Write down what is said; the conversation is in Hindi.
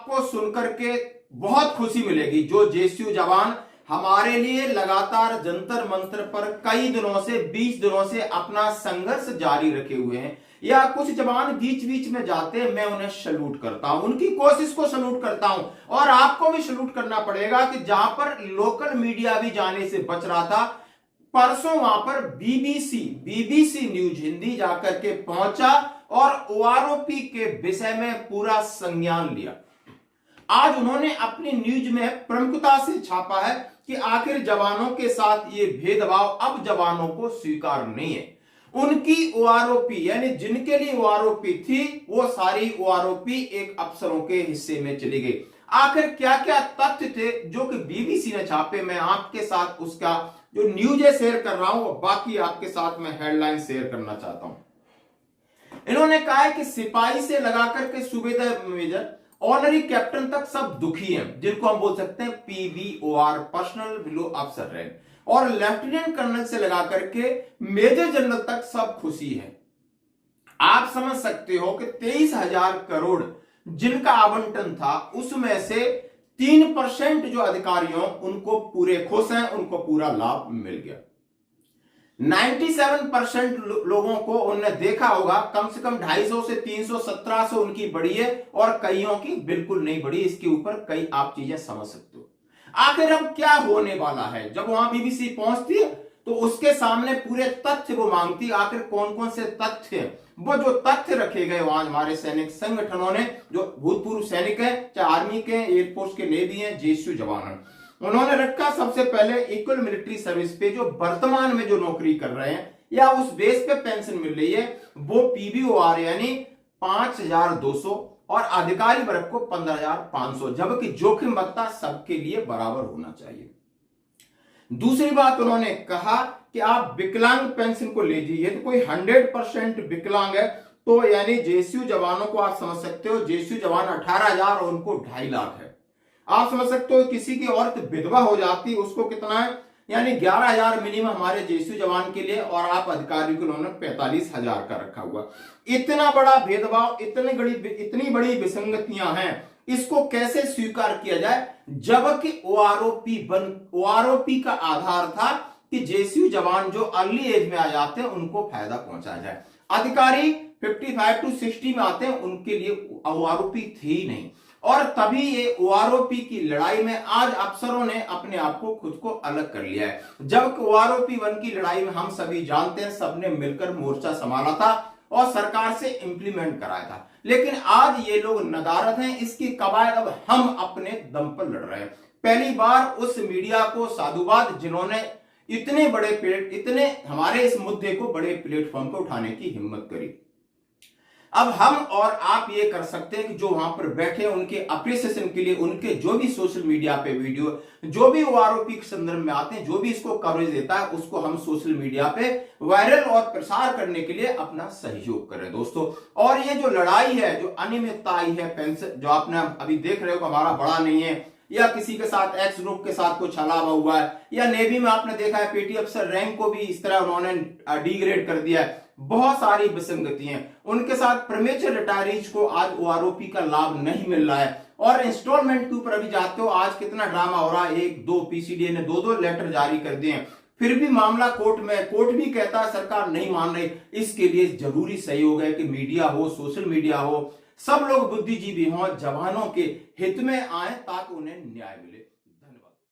आपको सुनकर के बहुत खुशी मिलेगी। जो जेएसयू जवान हमारे लिए लगातार जंतर मंतर पर कई दिनों से 20 दिनों से अपना संघर्ष जारी रखे हुए हैं, या कुछ जवान बीच बीच में जाते हैं, मैं उन्हें सैल्यूट करता हूं, उनकी कोशिश को सैल्यूट करता हूं। और आपको भी सैल्यूट करना पड़ेगा कि जहां पर लोकल मीडिया भी जाने से बच रहा था, परसों वहां पर बीबीसी न्यूज हिंदी जाकर के पहुंचा और ओआरओपी के विषय में पूरा संज्ञान लिया। आज उन्होंने अपनी न्यूज में प्रमुखता से छापा है कि आखिर जवानों के साथ ये भेदभाव अब जवानों को स्वीकार नहीं है। उनकी ओआरओपी यानी जिनके लिए ओआरओपी थी, वो सारी ओआरओपी एक अफसरों के हिस्से में चली गई। आखिर क्या क्या तथ्य थे जो कि बीबीसी ने छापे, मैं आपके साथ उसका जो न्यूज शेयर कर रहा हूं, बाकी आपके साथ मैं हेडलाइन शेयर करना चाहता हूं। इन्होंने कहा है कि सिपाही से लगाकर के सूबेदार मेजर ऑनरी कैप्टन तक सब दुखी हैं, जिनको हम बोल सकते हैं पीबीओआर, पर्सनल बिलो ऑफिसर रैंक, और लेफ्टिनेंट कर्नल से लगाकर के मेजर जनरल तक सब खुशी है। आप समझ सकते हो कि 23,000 करोड़ जिनका आवंटन था, उसमें से 3% जो अधिकारियों उनको पूरे खुश हैं, उनको पूरा लाभ मिल गया। 97% लोगों को उन्होंने देखा होगा, कम से कम 250 से 300, 1700 उनकी बढ़ी है, और कईयों की बिल्कुल नहीं बढ़ी। इसके ऊपर कई आप चीजें समझ सकते हो। आखिर अब क्या होने वाला है? जब वहां बीबीसी पहुंचती है तो उसके सामने पूरे तथ्य वो मांगती, आखिर कौन कौन से तथ्य हैं। वो जो तथ्य रखे गए वहां हमारे सैनिक संगठनों ने, जो भूतपूर्व सैनिक है, चाहे आर्मी के, एयरफोर्स के, नेवी है, जेएसयू जवान है, उन्होंने रखा सबसे पहले इक्वल मिलिट्री सर्विस पे जो वर्तमान में जो नौकरी कर रहे हैं या उस बेस पे पेंशन मिल रही है, वो पीबीओआर यानी 5,200 और अधिकारी वर्ग को 15,500, जबकि जोखिम भत्ता सबके लिए बराबर होना चाहिए। दूसरी बात उन्होंने कहा कि आप विकलांग पेंशन को ले जाइए, तो कोई 100% विकलांग है तो यानी जेएसयू जवानों को आप समझ सकते हो, जेएसयू जवान 18,000 और उनको 2.5 लाख है। आप समझ सकते हो किसी की औरत विधवा हो जाती, उसको कितना है, यानी 11,000 मिनिमम हमारे जेएसयू जवान के लिए, और आप अधिकारी को उन्होंने 45,000 का रखा हुआ। इतना बड़ा भेदभाव, इतनी बड़ी विसंगतियां हैं, इसको कैसे स्वीकार किया जाए, जबकि ओआरओपी का आधार था कि जेएसयू जवान जो अर्ली एज में आ जाते हैं उनको फायदा पहुंचाया जाए। अधिकारी 55 to 60 में आते हैं, उनके लिए ओआरओपी थी ही नहीं। और तभी ये ओआरओपी की लड़ाई में आज अफसरों ने अपने आप को खुद को अलग कर लिया है, जबकि ओआरओपी 1 की लड़ाई में हम सभी जानते हैं, सबने मिलकर मोर्चा संभाला था और सरकार से इंप्लीमेंट कराया था। लेकिन आज ये लोग नदारद हैं, इसकी कवायद अब हम अपने दम पर लड़ रहे हैं। पहली बार उस मीडिया को साधुवाद जिन्होंने इतने हमारे इस मुद्दे को बड़े प्लेटफॉर्म पर उठाने की हिम्मत करी। अब हम और आप ये कर सकते हैं कि जो वहां पर बैठे उनके अप्रिसिएशन के लिए, उनके जो भी सोशल मीडिया पे वीडियो, जो भी ओआरओपी के संदर्भ में आते हैं, जो भी इसको कवरेज देता है, उसको हम सोशल मीडिया पे वायरल और प्रसार करने के लिए अपना सहयोग करें दोस्तों। और ये जो लड़ाई है, जो अनियमितता आई है पेंशन, जो आपने अभी देख रहे हो हमारा बड़ा नहीं है, या किसी के साथ एक्स ग्रुप के साथ कुछ छलावा हुआ है, या नेवी में आपने देखा है पेटी अफसर रैंक को भी इस तरह उन्होंने डिग्रेड कर दिया है। बहुत सारी विसंगतियां, उनके साथ प्रीमेच्योर रिटायरीज को आज ओआरओपी का लाभ नहीं मिल रहा है। और इंस्टॉलमेंट के ऊपर अभी जाते हो, आज कितना ड्रामा हो रहा है, 1-2 पीसीडीए ने 2-2 लेटर जारी कर दिए हैं, फिर भी मामला कोर्ट में, कोर्ट भी कहता है सरकार नहीं मान रही। इसके लिए जरूरी सहयोग है कि मीडिया हो, सोशल मीडिया हो, सब लोग बुद्धिजीवी हों, जवानों के हित में आए ताकि उन्हें न्याय मिले।